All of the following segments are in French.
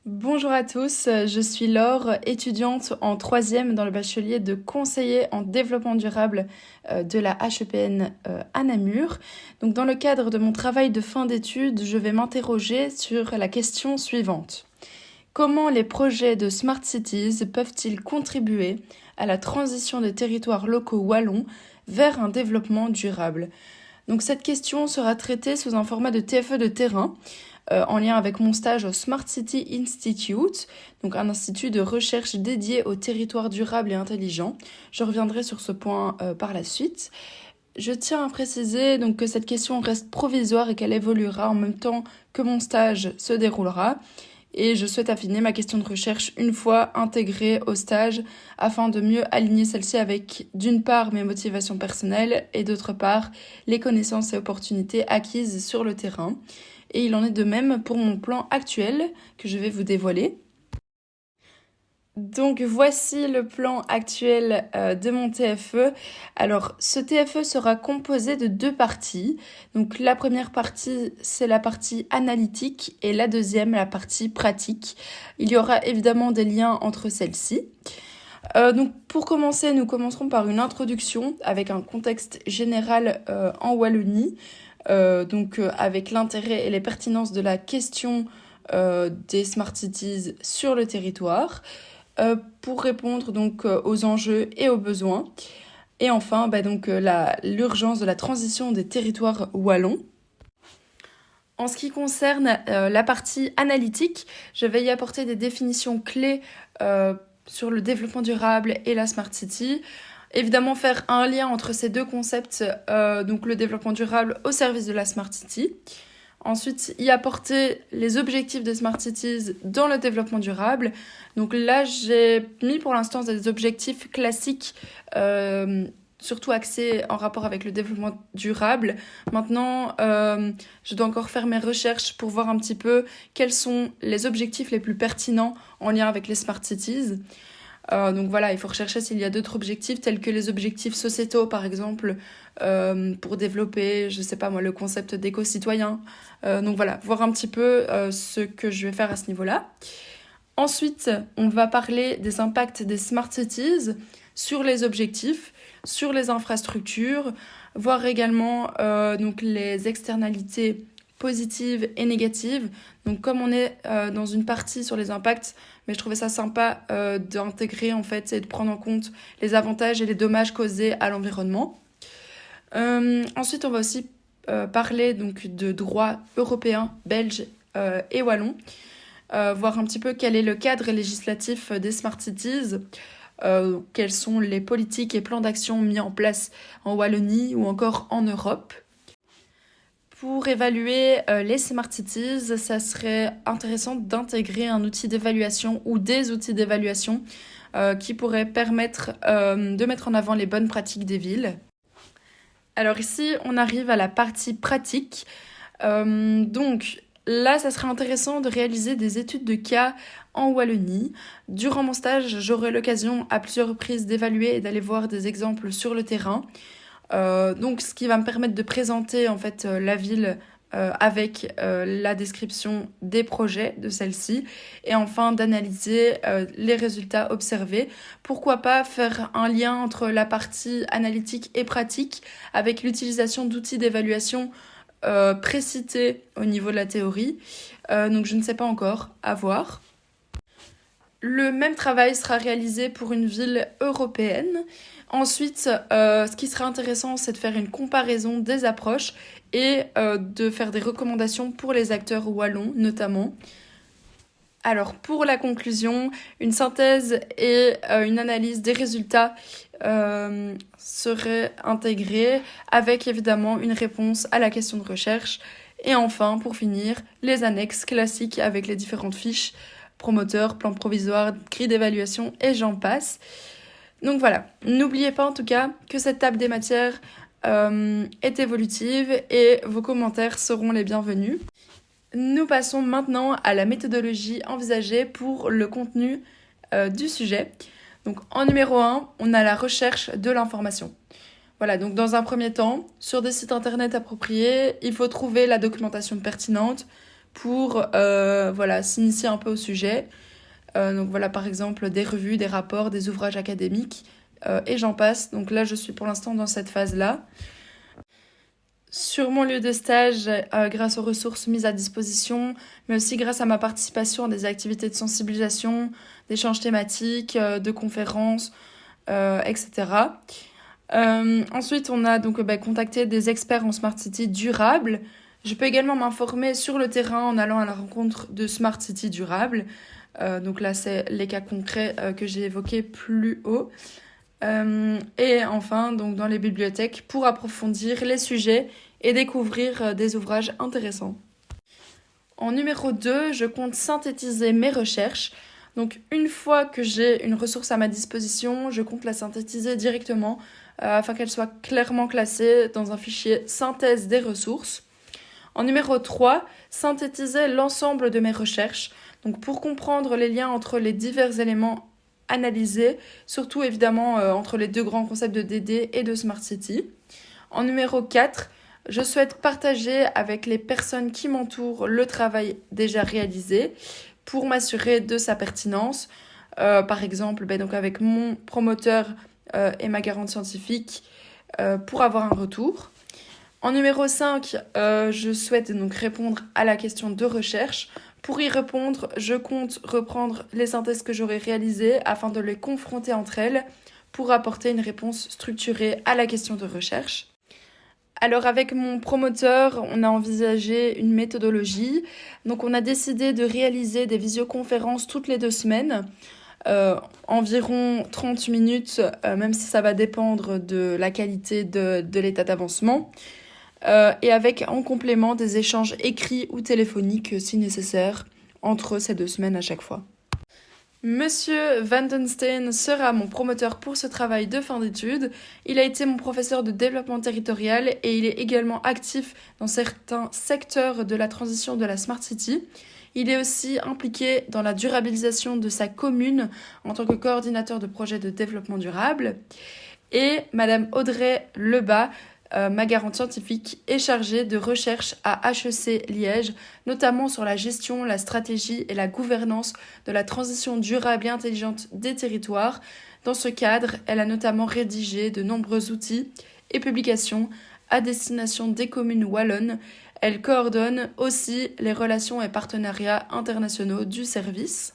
Bonjour à tous, je suis Laure, étudiante en troisième dans le bachelier de conseiller en développement durable de la HEPN à Namur. Donc dans le cadre de mon travail de fin d'études, je vais m'interroger sur la question suivante. Comment les projets de Smart Cities peuvent-ils contribuer à la transition des territoires locaux wallons vers un développement durable? Donc cette question sera traitée sous un format de TFE de terrain, en lien avec mon stage au Smart City Institute, donc un institut de recherche dédié aux territoires durables et intelligents. Je reviendrai sur ce point par la suite. Je tiens à préciser donc que cette question reste provisoire et qu'elle évoluera en même temps que mon stage se déroulera. Et je souhaite affiner ma question de recherche une fois intégrée au stage afin de mieux aligner celle-ci avec, d'une part, mes motivations personnelles et d'autre part, les connaissances et opportunités acquises sur le terrain. Et il en est de même pour mon plan actuel que je vais vous dévoiler. Donc voici le plan actuel de mon TFE. Alors ce TFE sera composé de deux parties. Donc la première partie c'est la partie analytique et la deuxième la partie pratique. Il y aura évidemment des liens entre celles-ci. Donc pour commencer, nous commencerons par une introduction avec un contexte général en Wallonie. Avec l'intérêt et les pertinences de la question des Smart Cities sur le territoire, pour répondre donc aux enjeux et aux besoins. Et enfin, l'urgence de la transition des territoires wallons. En ce qui concerne la partie analytique, je vais y apporter des définitions clés sur le développement durable et la Smart City. Évidemment, faire un lien entre ces deux concepts, donc le développement durable au service de la Smart City. Ensuite, y apporter les objectifs des Smart Cities dans le développement durable. Donc là, j'ai mis pour l'instant des objectifs classiques, surtout axés en rapport avec le développement durable. Maintenant, je dois encore faire mes recherches pour voir un petit peu quels sont les objectifs les plus pertinents en lien avec les Smart Cities. Donc voilà, il faut rechercher s'il y a d'autres objectifs tels que les objectifs sociétaux par exemple, pour développer, je sais pas moi, le concept d'éco-citoyen. Donc voilà, voir un petit peu ce que je vais faire à ce niveau-là. Ensuite, on va parler des impacts des Smart Cities sur les objectifs, sur les infrastructures, voir également donc les externalités positives et négatives. Donc comme on est dans une partie sur les impacts, mais je trouvais ça sympa d'intégrer en fait et de prendre en compte les avantages et les dommages causés à l'environnement. Ensuite, on va aussi parler donc de droit européen, belge et wallon, voir un petit peu quel est le cadre législatif des Smart Cities, quelles sont les politiques et plans d'action mis en place en Wallonie ou encore en Europe. Pour évaluer les Smart Cities, ça serait intéressant d'intégrer un outil d'évaluation ou des outils d'évaluation qui pourraient permettre de mettre en avant les bonnes pratiques des villes. Alors ici, on arrive à la partie pratique. Donc là, ça serait intéressant de réaliser des études de cas en Wallonie. Durant mon stage, j'aurai l'occasion à plusieurs reprises d'évaluer et d'aller voir des exemples sur le terrain. Donc ce qui va me permettre de présenter en fait la ville avec la description des projets de celle-ci et enfin d'analyser les résultats observés. Pourquoi pas faire un lien entre la partie analytique et pratique avec l'utilisation d'outils d'évaluation précités au niveau de la théorie. Donc je ne sais pas encore, à voir. Le même travail sera réalisé pour une ville européenne. Ensuite, ce qui sera intéressant, c'est de faire une comparaison des approches et de faire des recommandations pour les acteurs wallons notamment. Alors pour la conclusion, une synthèse et une analyse des résultats seraient intégrées avec évidemment une réponse à la question de recherche. Et enfin, pour finir, les annexes classiques avec les différentes fiches, promoteur, plan provisoire, grille d'évaluation et j'en passe. Donc voilà, n'oubliez pas en tout cas que cette table des matières est évolutive et vos commentaires seront les bienvenus. Nous passons maintenant à la méthodologie envisagée pour le contenu du sujet. Donc en numéro 1, on a la recherche de l'information. Voilà, donc dans un premier temps, sur des sites internet appropriés, il faut trouver la documentation pertinente pour s'initier un peu au sujet. Donc voilà, par exemple, des revues, des rapports, des ouvrages académiques, et j'en passe. Donc là, je suis pour l'instant dans cette phase-là. Sur mon lieu de stage, grâce aux ressources mises à disposition, mais aussi grâce à ma participation à des activités de sensibilisation, d'échanges thématiques, de conférences, etc. Ensuite, on a donc contacté des experts en Smart City durable. Je peux également m'informer sur le terrain en allant à la rencontre de Smart City durable. Donc là, c'est les cas concrets que j'ai évoqués plus haut. Et enfin, donc dans les bibliothèques pour approfondir les sujets et découvrir des ouvrages intéressants. En numéro 2, je compte synthétiser mes recherches. Donc une fois que j'ai une ressource à ma disposition, je compte la synthétiser directement afin qu'elle soit clairement classée dans un fichier synthèse des ressources. En numéro 3, synthétiser l'ensemble de mes recherches. Donc pour comprendre les liens entre les divers éléments analysés, surtout évidemment entre les deux grands concepts de DD et de Smart City. En numéro 4, je souhaite partager avec les personnes qui m'entourent le travail déjà réalisé pour m'assurer de sa pertinence. Par exemple, donc avec mon promoteur et ma garante scientifique pour avoir un retour. En numéro 5, je souhaite donc répondre à la question de recherche. Pour y répondre, je compte reprendre les synthèses que j'aurai réalisées afin de les confronter entre elles pour apporter une réponse structurée à la question de recherche. Alors avec mon promoteur, on a envisagé une méthodologie. Donc on a décidé de réaliser des visioconférences toutes les 2 semaines, environ 30 minutes, même si ça va dépendre de la qualité de l'état d'avancement. Et avec en complément des échanges écrits ou téléphoniques si nécessaire entre ces 2 semaines à chaque fois. Monsieur Vandenstein sera mon promoteur pour ce travail de fin d'études. Il a été mon professeur de développement territorial et il est également actif dans certains secteurs de la transition de la Smart City. Il est aussi impliqué dans la durabilisation de sa commune en tant que coordinateur de projets de développement durable. Et Madame Audrey Lebas, ma garante scientifique, est chargée de recherche à HEC Liège, notamment sur la gestion, la stratégie et la gouvernance de la transition durable et intelligente des territoires. Dans ce cadre, elle a notamment rédigé de nombreux outils et publications à destination des communes wallonnes. Elle coordonne aussi les relations et partenariats internationaux du service.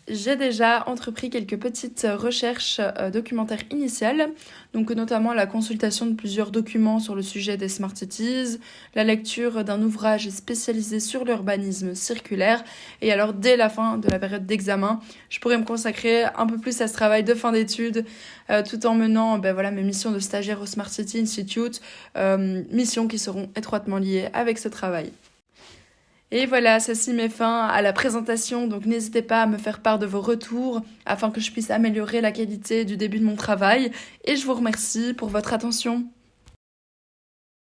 J'ai déjà entrepris quelques petites recherches documentaires initiales, donc notamment la consultation de plusieurs documents sur le sujet des Smart Cities, la lecture d'un ouvrage spécialisé sur l'urbanisme circulaire, et alors dès la fin de la période d'examen, je pourrais me consacrer un peu plus à ce travail de fin d'études, tout en menant mes missions de stagiaire au Smart City Institute, missions qui seront étroitement liées avec ce travail. Et voilà, ceci met fin à la présentation, donc n'hésitez pas à me faire part de vos retours afin que je puisse améliorer la qualité du début de mon travail. Et je vous remercie pour votre attention.